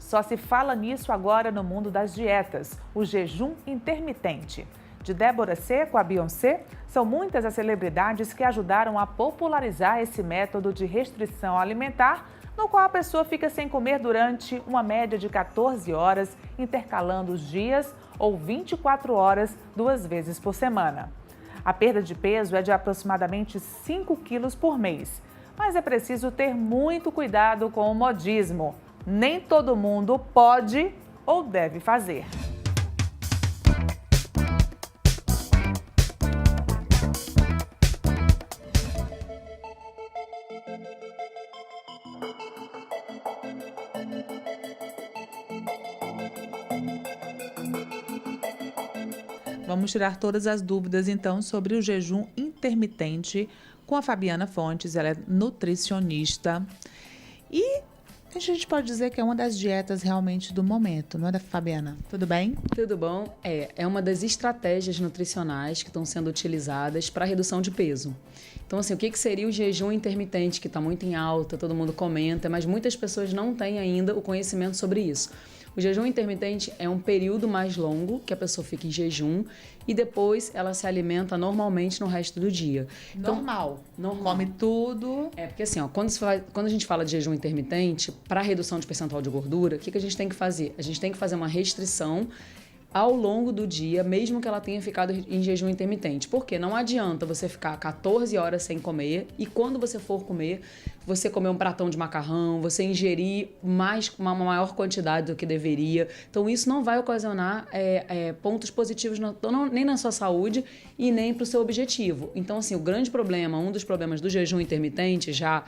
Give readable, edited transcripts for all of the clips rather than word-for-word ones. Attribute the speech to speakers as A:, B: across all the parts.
A: Só se fala nisso agora no mundo das dietas, o jejum intermitente. De Débora Seco a Beyoncé, são muitas as celebridades que ajudaram a popularizar esse método de restrição alimentar, no qual a pessoa fica sem comer durante uma média de 14 horas, intercalando os dias ou 24 horas 2 vezes por semana. A perda de peso é de aproximadamente 5 quilos por mês, mas é preciso ter muito cuidado com o modismo. Nem todo mundo pode ou deve fazer. Vamos tirar todas as dúvidas, então, sobre o jejum intermitente com a Fabiana Fontes. Ela é nutricionista e a gente pode dizer que é uma das dietas realmente do momento, não é, Fabiana? Tudo bem?
B: Tudo bom. É uma das estratégias nutricionais que estão sendo utilizadas para redução de peso. Então, assim, o que seria o jejum intermitente, que está muito em alta, todo mundo comenta, mas muitas pessoas não têm ainda o conhecimento sobre isso. O jejum intermitente é um período mais longo que a pessoa fica em jejum e depois ela se alimenta normalmente no resto do dia.
A: Então, normal. Come tudo.
B: Porque assim, quando a gente fala de jejum intermitente, para redução de percentual de gordura, o que a gente tem que fazer? A gente tem que fazer uma restrição ao longo do dia, mesmo que ela tenha ficado em jejum intermitente. Porque não adianta você ficar 14 horas sem comer e quando você for comer, você comer um pratão de macarrão, você ingerir uma maior quantidade do que deveria. Então isso não vai ocasionar pontos positivos nem na sua saúde e nem para o seu objetivo. Então assim, o grande problema, um dos problemas do jejum intermitente, já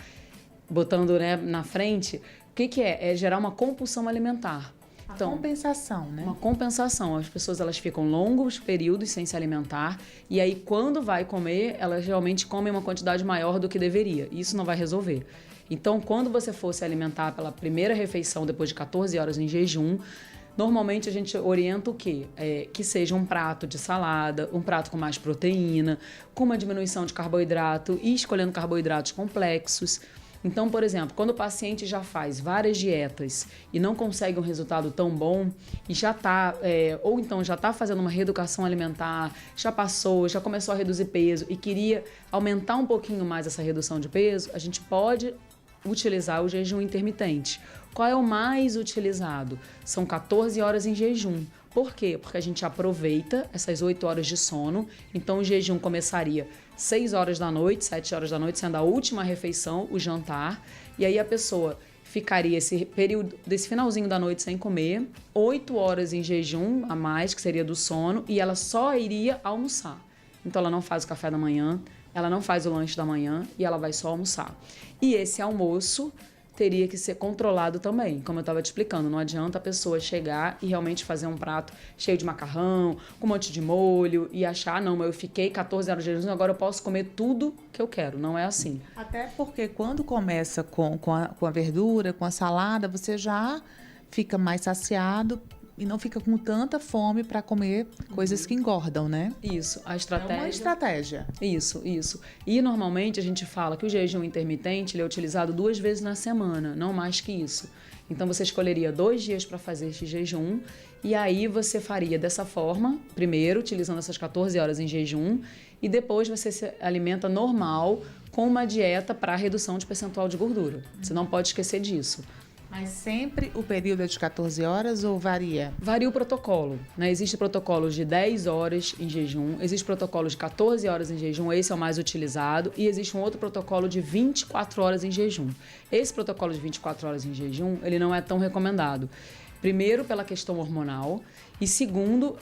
B: botando na frente, o que é? É gerar uma compulsão alimentar.
A: Então, compensação, né?
B: Uma compensação. As pessoas elas ficam longos períodos sem se alimentar e aí quando vai comer, elas realmente comem uma quantidade maior do que deveria. E isso não vai resolver. Então, quando você for se alimentar pela primeira refeição depois de 14 horas em jejum, normalmente a gente orienta o quê? Que seja um prato de salada, um prato com mais proteína, com uma diminuição de carboidrato e escolhendo carboidratos complexos. Então, por exemplo, quando o paciente já faz várias dietas e não consegue um resultado tão bom e já está fazendo uma reeducação alimentar, já começou a reduzir peso e queria aumentar um pouquinho mais essa redução de peso, a gente pode utilizar o jejum intermitente. Qual é o mais utilizado? São 14 horas em jejum. Por quê? Porque a gente aproveita essas 8 horas de sono, então o jejum começaria 6 horas da noite, 7 horas da noite, sendo a última refeição, o jantar, e aí a pessoa ficaria esse período, desse finalzinho da noite sem comer, 8 horas em jejum a mais, que seria do sono, e ela só iria almoçar. Então ela não faz o café da manhã, ela não faz o lanche da manhã e ela vai só almoçar. E esse almoço teria que ser controlado também, como eu estava te explicando. Não adianta a pessoa chegar e realmente fazer um prato cheio de macarrão, com um monte de molho e achar, não, eu fiquei 14 horas de jejum, agora eu posso comer tudo que eu quero. Não é assim.
A: Até porque quando começa com a verdura, com a salada, você já fica mais saciado e não fica com tanta fome para comer coisas que engordam, né?
B: Isso, a estratégia...
A: É uma estratégia.
B: Isso. E normalmente a gente fala que o jejum intermitente ele é utilizado 2 vezes na semana, não mais que isso. Então você escolheria 2 dias para fazer este jejum e aí você faria dessa forma, primeiro utilizando essas 14 horas em jejum e depois você se alimenta normal com uma dieta para redução de percentual de gordura. Você não pode esquecer disso.
A: Mas sempre o período é de 14 horas ou varia?
B: Varia o protocolo, né? Existe protocolo de 10 horas em jejum, existe protocolo de 14 horas em jejum, esse é o mais utilizado, e existe um outro protocolo de 24 horas em jejum. Esse protocolo de 24 horas em jejum, ele não é tão recomendado. Primeiro, pela questão hormonal, e segundo,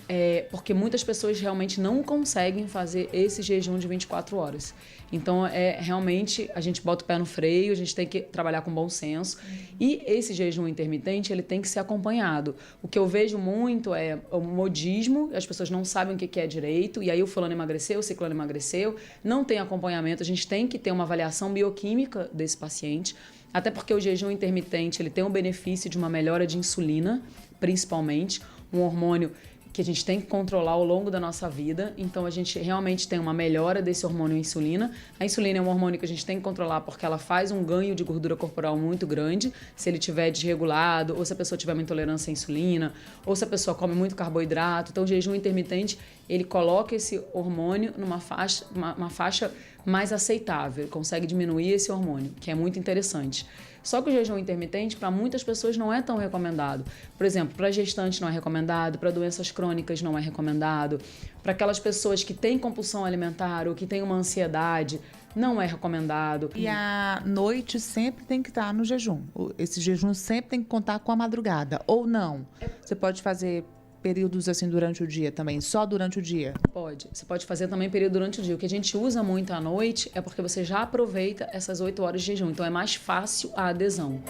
B: porque muitas pessoas realmente não conseguem fazer esse jejum de 24 horas. Então, realmente, a gente bota o pé no freio, a gente tem que trabalhar com bom senso. E esse jejum intermitente, ele tem que ser acompanhado. O que eu vejo muito é o modismo, as pessoas não sabem o que é direito, e aí o fulano emagreceu, o ciclano emagreceu, não tem acompanhamento, a gente tem que ter uma avaliação bioquímica desse paciente, até porque o jejum intermitente ele tem o benefício de uma melhora de insulina, principalmente, um hormônio que a gente tem que controlar ao longo da nossa vida. Então, a gente realmente tem uma melhora desse hormônio insulina. A insulina é um hormônio que a gente tem que controlar porque ela faz um ganho de gordura corporal muito grande, se ele estiver desregulado, ou se a pessoa tiver uma intolerância à insulina, ou se a pessoa come muito carboidrato. Então, o jejum intermitente, ele coloca esse hormônio numa faixa mais aceitável, ele consegue diminuir esse hormônio, que é muito interessante. Só que o jejum intermitente, para muitas pessoas, não é tão recomendado. Por exemplo, para gestantes não é recomendado, para doenças crônicas não é recomendado, para aquelas pessoas que têm compulsão alimentar ou que têm uma ansiedade, não é recomendado.
A: E à noite sempre tem que estar no jejum. Esse jejum sempre tem que contar com a madrugada, ou não? Você pode fazer períodos assim durante o dia também, só durante o dia?
B: Pode. Você pode fazer também período durante o dia. O que a gente usa muito à noite é porque você já aproveita essas 8 horas de jejum. Então é mais fácil a adesão.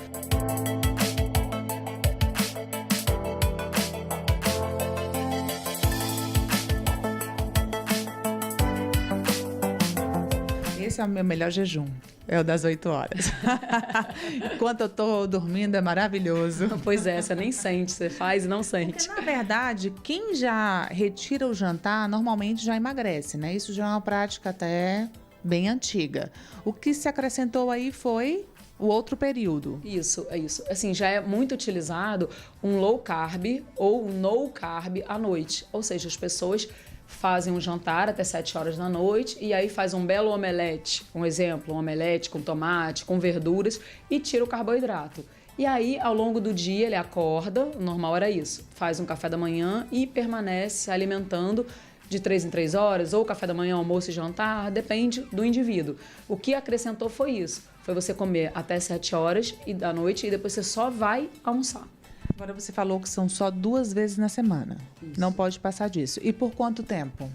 A: Esse é o meu melhor jejum. É o das 8 horas. Enquanto eu tô dormindo, é maravilhoso.
B: Pois é, você nem sente, você faz e não sente.
A: Porque, na verdade, quem já retira o jantar, normalmente já emagrece, né? Isso já é uma prática até bem antiga. O que se acrescentou aí foi o outro período.
B: Isso, é isso. Assim, já é muito utilizado um low carb ou um no carb à noite. Ou seja, as pessoas fazem um jantar até 7 horas da noite e aí faz um belo omelete, um exemplo, um omelete com tomate, com verduras e tira o carboidrato. E aí, ao longo do dia, ele acorda, o normal era isso, faz um café da manhã e permanece se alimentando de 3 em 3 horas, ou café da manhã, almoço e jantar, depende do indivíduo. O que acrescentou foi isso, foi você comer até 7 horas da noite e depois você só vai almoçar.
A: Agora você falou que são só 2 vezes na semana. Isso. Não pode passar disso. E por quanto tempo?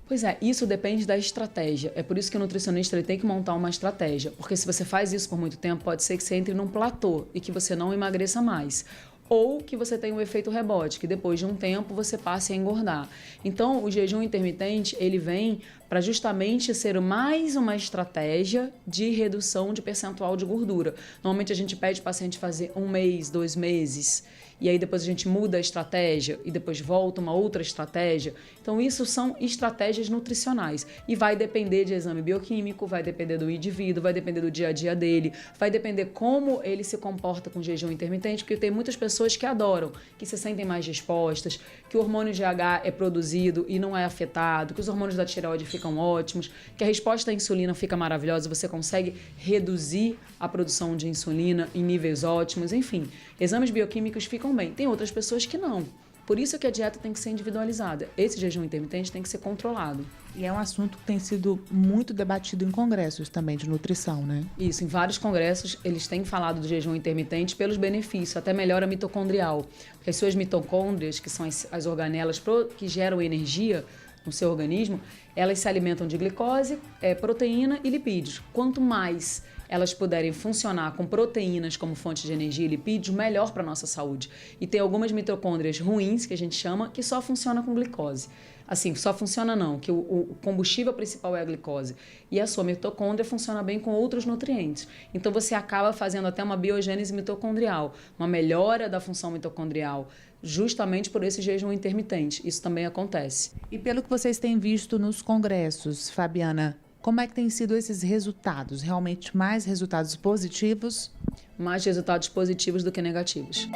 B: Pois é, isso depende da estratégia. É por isso que o nutricionista ele tem que montar uma estratégia. Porque se você faz isso por muito tempo, pode ser que você entre num platô e que você não emagreça mais. Ou que você tenha um efeito rebote, que depois de um tempo você passe a engordar. Então, o jejum intermitente, ele vem para justamente ser mais uma estratégia de redução de percentual de gordura. Normalmente a gente pede o paciente fazer 1 mês, 2 meses, e aí depois a gente muda a estratégia e depois volta uma outra estratégia. Então, isso são estratégias nutricionais e vai depender de exame bioquímico, vai depender do indivíduo, vai depender do dia a dia dele, vai depender como ele se comporta com jejum intermitente, porque tem muitas pessoas que adoram, que se sentem mais dispostas, que o hormônio GH é produzido e não é afetado, que os hormônios da tireoide ficam ótimos, que a resposta à insulina fica maravilhosa, você consegue reduzir a produção de insulina em níveis ótimos, enfim, exames bioquímicos ficam bem. Tem outras pessoas que não. Por isso que a dieta tem que ser individualizada. Esse jejum intermitente tem que ser controlado.
A: E é um assunto que tem sido muito debatido em congressos também de nutrição, né?
B: Isso, em vários congressos eles têm falado do jejum intermitente pelos benefícios, até melhora mitocondrial. Porque as suas mitocôndrias, que são as organelas que geram energia no seu organismo, elas se alimentam de glicose, proteína e lipídios. Quanto mais elas puderem funcionar com proteínas como fonte de energia e lipídios, melhor para a nossa saúde. E tem algumas mitocôndrias ruins, que a gente chama, que só funciona com glicose. Assim, só funciona não, que o combustível principal é a glicose. E a sua mitocôndria funciona bem com outros nutrientes. Então, você acaba fazendo até uma biogênese mitocondrial, uma melhora da função mitocondrial, justamente por esse jejum intermitente. Isso também acontece.
A: E pelo que vocês têm visto nos congressos, Fabiana, como é que têm sido esses resultados? Realmente mais resultados positivos?
B: Mais resultados positivos do que negativos.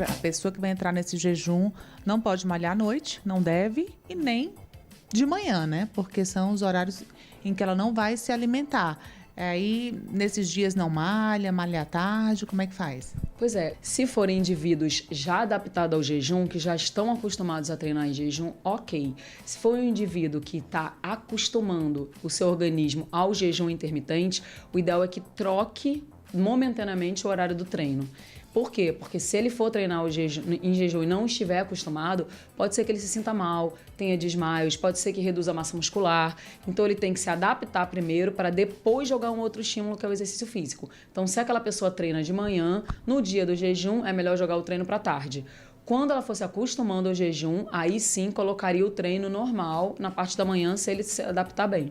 A: A pessoa que vai entrar nesse jejum não pode malhar à noite, não deve, e nem de manhã, né? Porque são os horários em que ela não vai se alimentar. Aí, nesses dias não malha à tarde, como é que faz?
B: Pois é, se forem indivíduos já adaptados ao jejum, que já estão acostumados a treinar em jejum, ok. Se for um indivíduo que está acostumando o seu organismo ao jejum intermitente, o ideal é que troque momentaneamente o horário do treino. Por quê? Porque se ele for treinar em jejum e não estiver acostumado, pode ser que ele se sinta mal, tenha desmaios, pode ser que reduza a massa muscular. Então, ele tem que se adaptar primeiro para depois jogar um outro estímulo, que é o exercício físico. Então, se aquela pessoa treina de manhã, no dia do jejum, é melhor jogar o treino para tarde. Quando ela fosse acostumando ao jejum, aí sim colocaria o treino normal na parte da manhã, se ele se adaptar bem.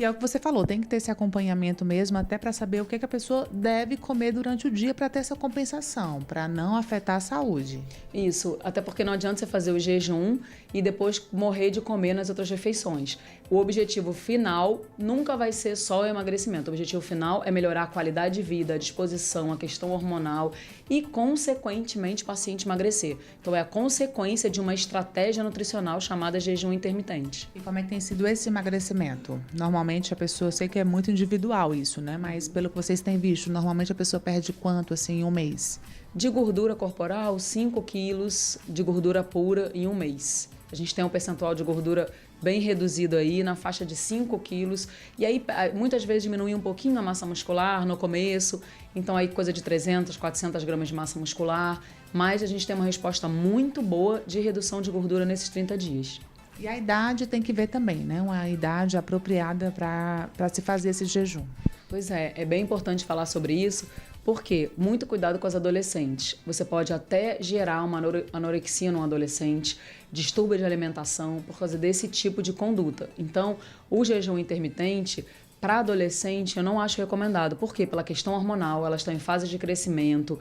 A: E é o que você falou, tem que ter esse acompanhamento mesmo, até para saber o que a pessoa deve comer durante o dia para ter essa compensação, para não afetar a saúde.
B: Isso, até porque não adianta você fazer o jejum e depois morrer de comer nas outras refeições. O objetivo final nunca vai ser só o emagrecimento. O objetivo final é melhorar a qualidade de vida, a disposição, a questão hormonal e, consequentemente, o paciente emagrecer. Então, é a consequência de uma estratégia nutricional chamada jejum intermitente.
A: E como é que tem sido esse emagrecimento? Normalmente a pessoa, eu sei que é muito individual isso, né? Mas pelo que vocês têm visto, normalmente a pessoa perde quanto, assim, em um mês?
B: De gordura corporal, 5 quilos de gordura pura em um mês. A gente tem um percentual de gordura bem reduzido aí, na faixa de 5 quilos. E aí, muitas vezes, diminui um pouquinho a massa muscular no começo. Então, aí, coisa de 300, 400 gramas de massa muscular. Mas a gente tem uma resposta muito boa de redução de gordura nesses 30 dias.
A: E a idade tem que ver também, né? Uma idade apropriada para se fazer esse jejum.
B: Pois é bem importante falar sobre isso, porque muito cuidado com as adolescentes. Você pode até gerar uma anorexia no adolescente, distúrbio de alimentação por causa desse tipo de conduta. Então, o jejum intermitente, para adolescente, eu não acho recomendado. Por quê? Pela questão hormonal, elas estão em fase de crescimento,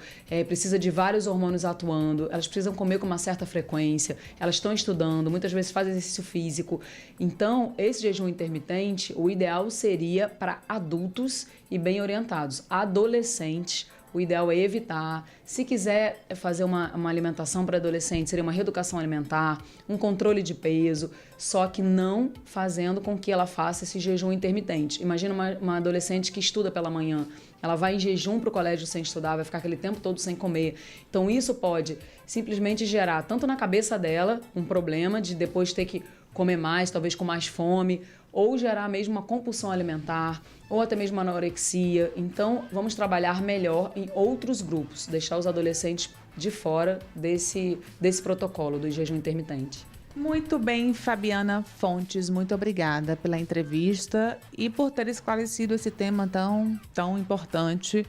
B: precisa de vários hormônios atuando, elas precisam comer com uma certa frequência, elas estão estudando, muitas vezes fazem exercício físico. Então, esse jejum intermitente, o ideal seria para adultos e bem orientados. Adolescentes, o ideal é evitar. Se quiser fazer uma alimentação para adolescente, seria uma reeducação alimentar, um controle de peso, só que não fazendo com que ela faça esse jejum intermitente. Imagina uma adolescente que estuda pela manhã, ela vai em jejum para o colégio sem estudar, vai ficar aquele tempo todo sem comer. Então isso pode simplesmente gerar, tanto na cabeça dela, um problema de depois ter que comer mais, talvez com mais fome, ou gerar mesmo uma compulsão alimentar, ou até mesmo uma anorexia. Então, vamos trabalhar melhor em outros grupos, deixar os adolescentes de fora desse protocolo do jejum intermitente.
A: Muito bem, Fabiana Fontes, muito obrigada pela entrevista e por ter esclarecido esse tema tão importante,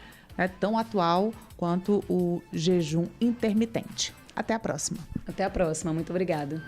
A: tão atual quanto o jejum intermitente. Até a próxima.
B: Até a próxima, muito obrigada.